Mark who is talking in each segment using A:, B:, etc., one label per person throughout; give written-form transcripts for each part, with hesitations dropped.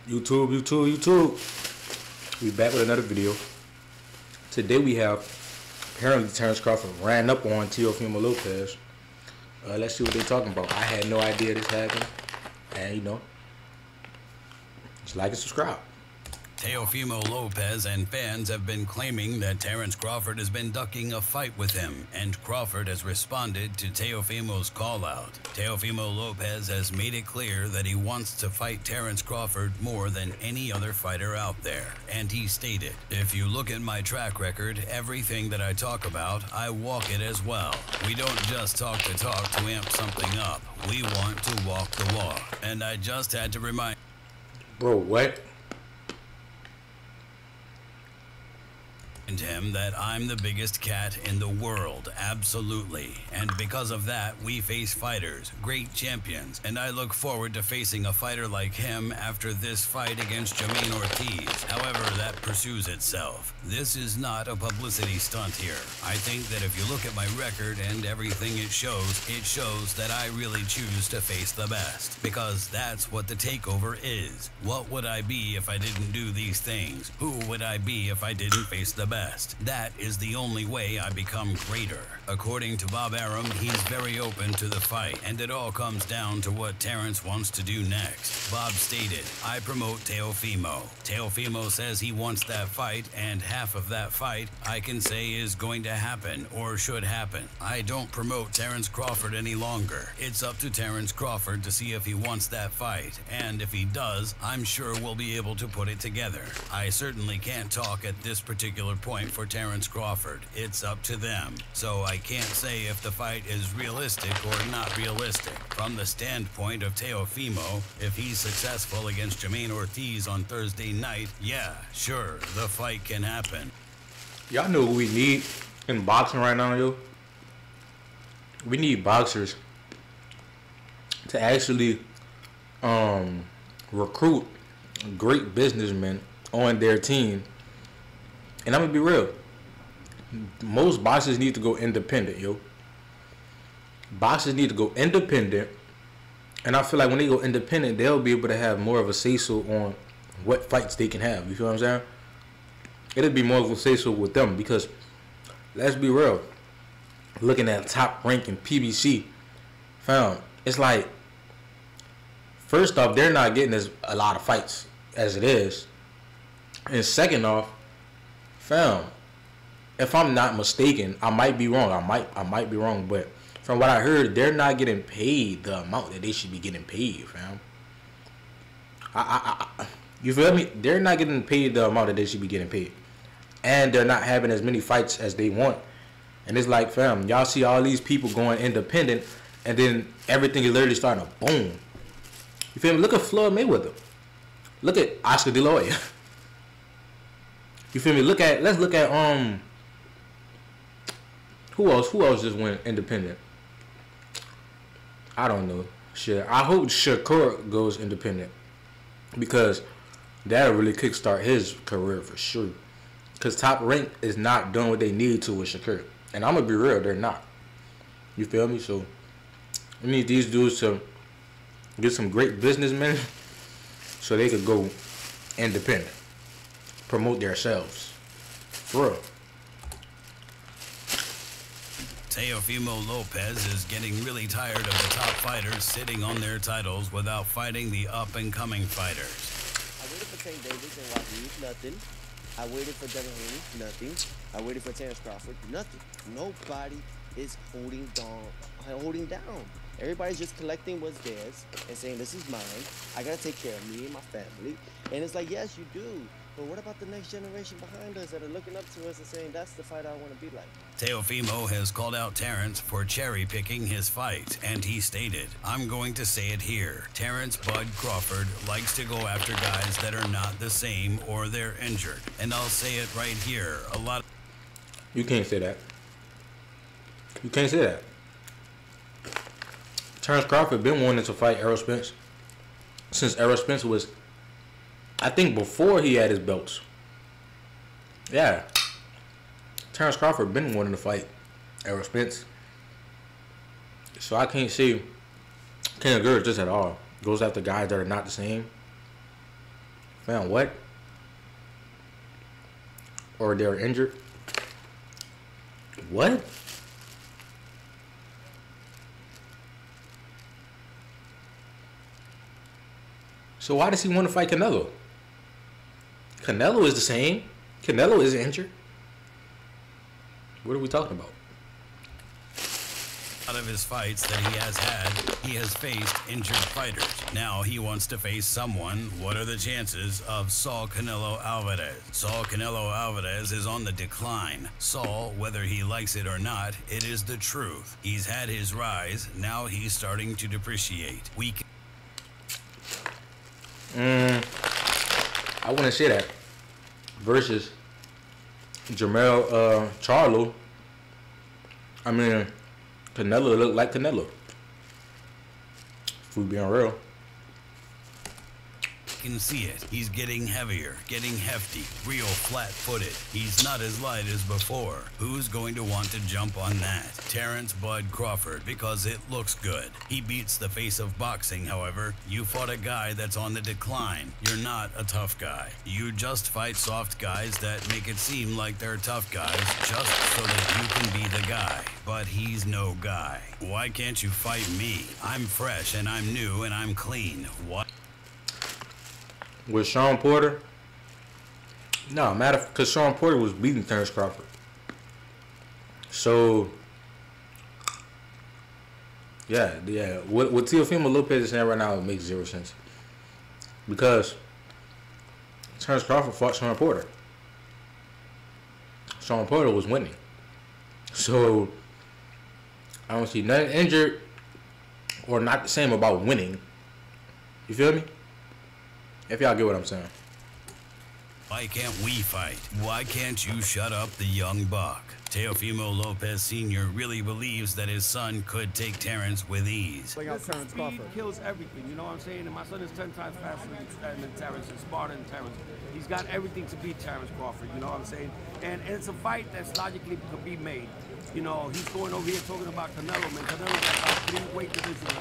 A: YouTube. We back with another video. Today we have apparently Terrence Crawford ran up on Teofimo Lopez. Let's see what they're talking about. I had no idea this happened, and you know, just like and subscribe.
B: Teofimo Lopez and fans have been claiming that Terrence Crawford has been ducking a fight with him, and Crawford has responded to Teofimo's call-out. Teofimo Lopez has made it clear that he wants to fight Terrence Crawford more than any other fighter out there, and he stated, "If you look at my track record, everything that I talk about, I walk it as well. We don't just talk to amp something up. We want to walk the walk." And I just had to remind...
A: Bro, what?
B: him that I'm the biggest cat in the world, absolutely, and because of that we face fighters, great champions, and I look forward to facing a fighter like him after this fight against Jermaine Ortiz. However, that pursues itself. This is not a publicity stunt here. I think that if you look at my record and everything it shows that I really choose to face the best, because that's what the takeover is. What would I be if I didn't do these things? Who would I be if I didn't face the best? That is the only way I become greater. According to Bob Arum, he's very open to the fight, and it all comes down to what Terrence wants to do next. Bob stated, "I promote Teofimo. Teofimo says he wants that fight, and half of that fight I can say is going to happen or should happen. I don't promote Terrence Crawford any longer. It's up to Terrence Crawford to see if he wants that fight, and if he does, I'm sure we'll be able to put it together. I certainly can't talk at this particular point for Terrence Crawford. It's up to them. So I can't say if the fight is realistic or not realistic. From the standpoint of Teofimo, if he's successful against Jermaine Ortiz on Thursday night, yeah, sure, the fight can happen."
A: Y'all know what we need in boxing right now, yo? We need boxers to actually recruit great businessmen on their team. And I'm gonna be real. Most boxers need to go independent, yo. Boxers need to go independent. And I feel like when they go independent, they'll be able to have more of a say-so on what fights they can have. You feel what I'm saying? It'll be more of a say-so with them because, let's be real, looking at top ranking PBC, fam, it's like, first off, they're not getting a lot of fights as it is. And second off, fam, if I'm not mistaken, I might be wrong. I might be wrong, but from what I heard, they're not getting paid the amount that they should be getting paid, fam. You feel me? They're not getting paid the amount that they should be getting paid, and they're not having as many fights as they want. And it's like, fam, y'all see all these people going independent, and then everything is literally starting to boom. You feel me? Look at Floyd Mayweather. Look at Oscar De La Hoya. You feel me? Let's look at who else just went independent? I don't know. Shit. I hope Shakur goes independent because that'll really kickstart his career for sure. Because Top Rank is not doing what they need to with Shakur. And I'm gonna be real, they're not. You feel me? So we need these dudes to get some great businessmen so they could go independent. Promote themselves. For real.
B: Teofimo Lopez is getting really tired of the top fighters sitting on their titles without fighting the up-and-coming fighters.
C: I waited for Tank Davis and Wahid, nothing. I waited for Devin Haney, nothing. I waited for Terrence Crawford, nothing. Nobody is holding down. Everybody's just collecting what's theirs and saying, this is mine. I gotta take care of me and my family. And it's like, yes, you do. But what about the next generation behind us that are looking up to us and saying, that's the fight I want to be like?
B: Teofimo has called out Terrence for cherry-picking his fight, and he stated, "I'm going to say it here. Terrence Bud Crawford likes to go after guys that are not the same or they're injured. And I'll say it right here, a lot..."
A: You can't say that. You can't say that. Terrence Crawford been wanting to fight Errol Spence since Errol Spence was, I think, before he had his belts. Yeah. Terrence Crawford been wanting to fight Errol Spence. So I can't see, can't encourage this at all. Goes after guys that are not the same. Found what? Or they're injured. What? So why does he want to fight Canelo? Canelo is the same. Canelo is injured. What are we talking about?
B: Out of his fights that he has faced injured fighters. Now he wants to face someone. What are the chances of Saul Canelo Alvarez? Saul Canelo Alvarez is on the decline. Saul, whether he likes it or not, it is the truth. He's had his rise. Now he's starting to depreciate.
A: I wouldn't say that. Versus Jermell Charlo. I mean, Canelo looked like Canelo. If we being real.
B: Can see it. He's getting heavier, getting hefty, real flat-footed. He's not as light as before. Who's going to want to jump on that? Terrence Bud Crawford, because it looks good. He beats the face of boxing, however. You fought a guy that's on the decline. You're not a tough guy. You just fight soft guys that make it seem like they're tough guys just so that you can be the guy. But he's no guy. Why can't you fight me? I'm fresh and I'm new and I'm clean. What?
A: With Sean Porter, no matter, because Sean Porter was beating Terrence Crawford. So, yeah. What Teofimo Lopez is saying right now makes zero sense. Because Terrence Crawford fought Sean Porter. Sean Porter was winning. So, I don't see nothing injured or not the same about winning. You feel me? If y'all get what I'm saying.
B: Why can't we fight? Why can't you shut up the young buck? Teofimo Lopez Sr. really believes that his son could take Terrence with ease.
D: Terrence Crawford kills everything, you know what I'm saying? And my son is 10 times faster than Terrence and smarter than Terrence. He's got everything to beat Terrence Crawford, you know what I'm saying? And it's a fight that's logically could be made. You know, he's going over here talking about Canelo, man. Canelo's got 3 weight divisions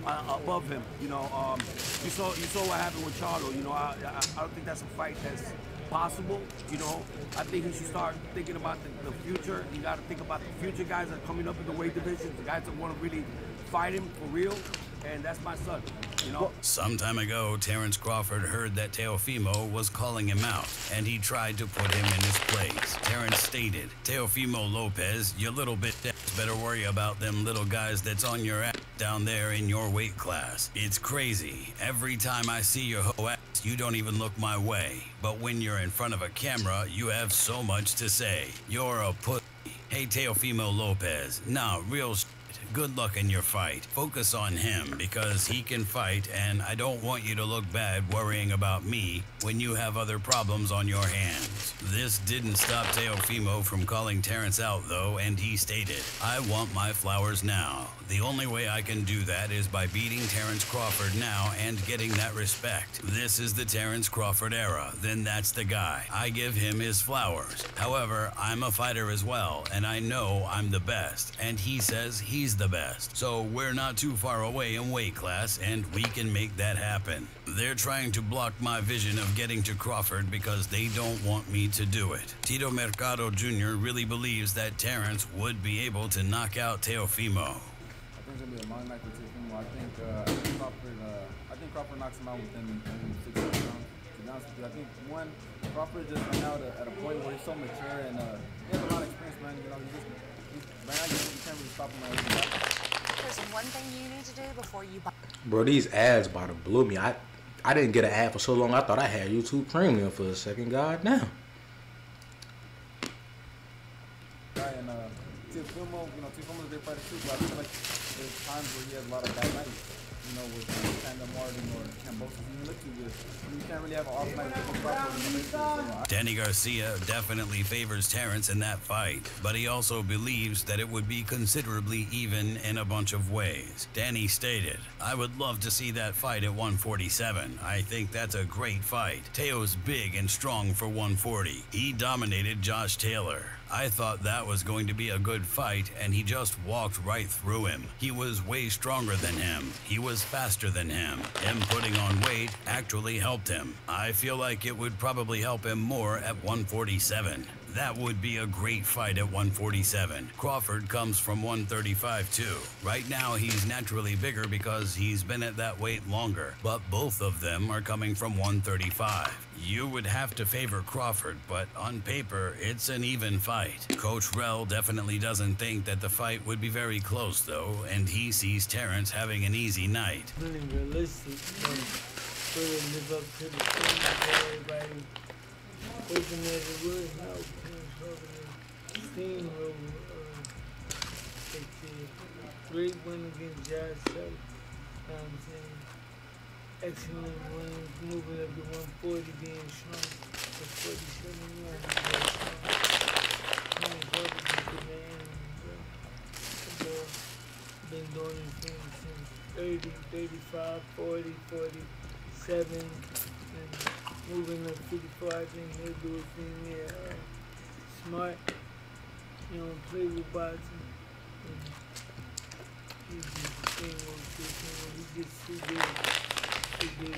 D: above him. You know, you saw what happened with Charlo. You know, I don't think that's a fight that's possible. You know, I think he should start thinking about the future. You got to think about the future guys that are coming up in the weight division, the guys that want to really fight him for real. And that's my son, you know?
B: Some time ago, Terrence Crawford heard that Teofimo was calling him out, and he tried to put him in his place. Terrence stated, Teofimo Lopez, you little bit better worry about them little guys that's on your ass down there in your weight class. It's crazy. Every time I see your hoe ass, you don't even look my way. But when you're in front of a camera, you have so much to say. You're a pussy. Hey, Teofimo Lopez, nah, real good luck in your fight. Focus on him because he can fight, and I don't want you to look bad worrying about me when you have other problems on your hands. This didn't stop Teofimo from calling Terrence out, though, and he stated, I want my flowers now. The only way I can do that is by beating Terrence Crawford now and getting that respect. This is the Terrence Crawford era. Then that's the guy. I give him his flowers. However, I'm a fighter as well, and I know I'm the best, and he says he's the best. So we're not too far away in weight class, and we can make that happen. They're trying to block my vision of getting to Crawford because they don't want me to do it. Tito Mercado Jr. really believes that Terrence would be able to knock out Teofimo.
E: I think it's gonna be a long night for Teofimo. I think Crawford knocks him out within 6 rounds. To be honest with you, I think Crawford just right now at a point where he's so mature and he has a lot of experience, man. You know, right now you can't really stop him right now.
F: There's one thing you need to do before you buy.
A: Bro, these ads about to blow me. I didn't get an ad for so long. I thought I had YouTube Premium for a second. God damn.
E: And Teofimo, you know, Teofimo's a great fighter too, but I feel like there's times where he has a lot of bad nights. You know, with Tandem Martin or Cambosos, you look too good. You can't really have an off night with Crawford.
B: Danny Garcia definitely favors Terrence in that fight, but he also believes that it would be considerably even in a bunch of ways. Danny stated, I would love to see that fight at 147. I think that's a great fight. Teo's big and strong for 140. He dominated Josh Taylor. I thought that was going to be a good fight, and he just walked right through him. He was way stronger than him. He was faster than him. Him putting on weight actually helped him. I feel like it would probably help him more at 147. That would be a great fight at 147. Crawford comes from 135 too. Right now he's naturally bigger because he's been at that weight longer, but both of them are coming from 135. You would have to favor Crawford, but on paper, it's an even fight. Coach Rell definitely doesn't think that the fight would be very close though, and he sees Terrence having an easy night.
G: Really realistic, really live up to the things that everybody hoping that it would help. Steamroll, great win against Josh Self. You know what I'm saying? Excellent wins, moving up to 140, being strong. The 47 rounds, been doing this thing since 30, 35, 40, 47, and moving up 54. I think he'll do a thing there. Smart, you know, play with boxing. He gets too big.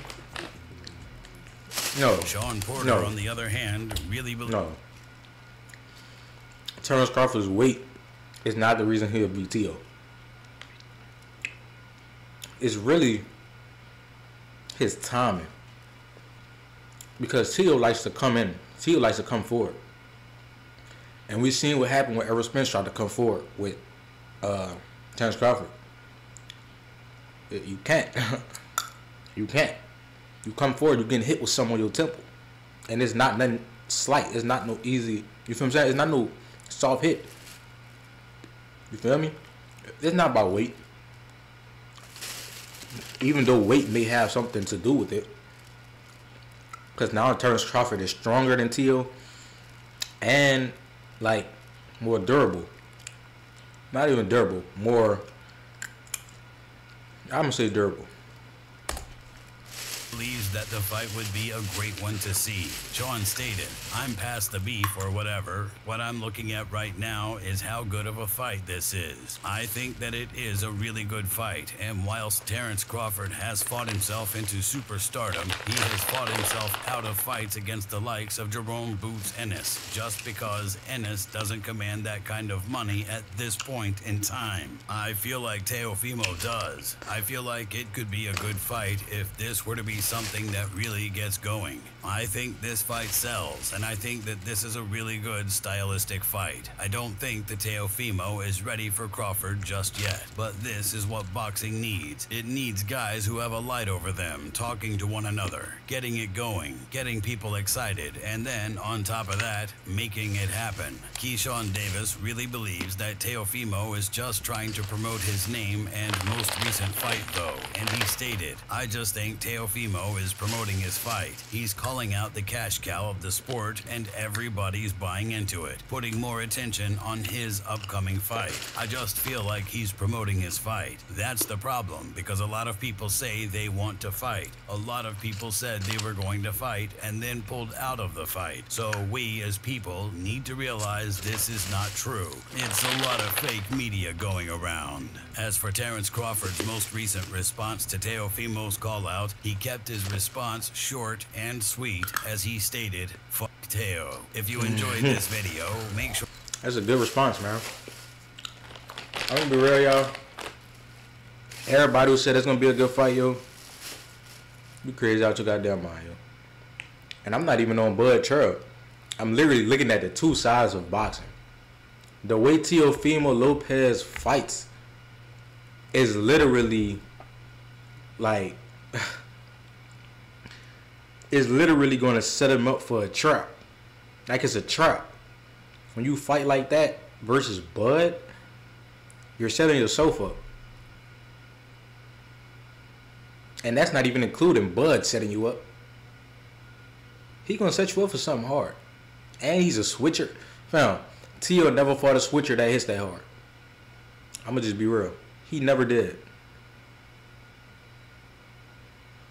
A: No.
B: Sean Porter,
A: No.
B: on the other hand, really believes.
A: No. Terrence Crawford's weight is not the reason he'll beat Teo. It's really his timing. Because Teo likes to come in. Teo likes to come forward. And we've seen what happened when Errol Spence tried to come forward with Terrence Crawford. You can't. You can't. You come forward, you're getting hit with something on your temple. And it's not nothing slight. It's not no easy. You feel what I'm saying? It's not no soft hit. You feel me? It's not about weight. Even though weight may have something to do with it. Because now Terrence Crawford is stronger than Teo. And, like, more durable. Not even durable. More, I'm going to say durable.
B: Believes that the fight would be a great one to see. Sean stated, I'm past the beef or whatever. What I'm looking at right now is how good of a fight this is. I think that it is a really good fight, and whilst Terrence Crawford has fought himself into superstardom, he has fought himself out of fights against the likes of Jerome Boots Ennis, just because Ennis doesn't command that kind of money at this point in time. I feel like Teofimo does. I feel like it could be a good fight if this were to be something that really gets going. I think this fight sells, and I think that this is a really good stylistic fight. I don't think that Teofimo is ready for Crawford just yet, but this is what boxing needs. It needs guys who have a light over them, talking to one another, getting it going, getting people excited, and then, on top of that, making it happen. Keyshawn Davis really believes that Teofimo is just trying to promote his name and most recent fight, though, and he stated, I just think Teofimo is promoting his fight. He's calling out the cash cow of the sport, and everybody's buying into it, putting more attention on his upcoming fight. I just feel like he's promoting his fight. That's the problem, because a lot of people say they want to fight. A lot of people said they were going to fight and then pulled out of the fight. So we as people need to realize this is not true. It's a lot of fake media going around. As for Terrence Crawford's most recent response to Teofimo's call out, he kept his response short and sweet as he stated, fuck Teo. If you enjoyed this video, make sure...
A: That's a good response, man. I'm gonna be real, y'all. Everybody who said it's gonna be a good fight, yo, you crazy out your goddamn mind, yo. And I'm not even on Bud Trail. I'm literally looking at the two sides of boxing. The way Teofimo Lopez fights is literally like is literally going to set him up for a trap. Like it's a trap. When you fight like that versus Bud, you're setting yourself up. And that's not even including Bud setting you up. He going to set you up for something hard. And he's a switcher. Fam, Teo never fought a switcher that hits that hard. I'm going to just be real. He never did.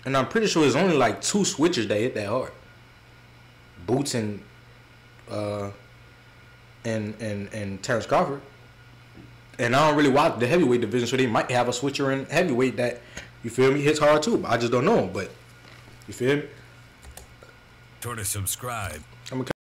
A: And I'm pretty sure there's only like 2 switchers that hit that hard. Boots and and Terrence Crawford. And I don't really watch the heavyweight division, so they might have a switcher in heavyweight that, you feel me, hits hard too. But I just don't know him. But you feel me?
B: Sure to subscribe.
A: I'm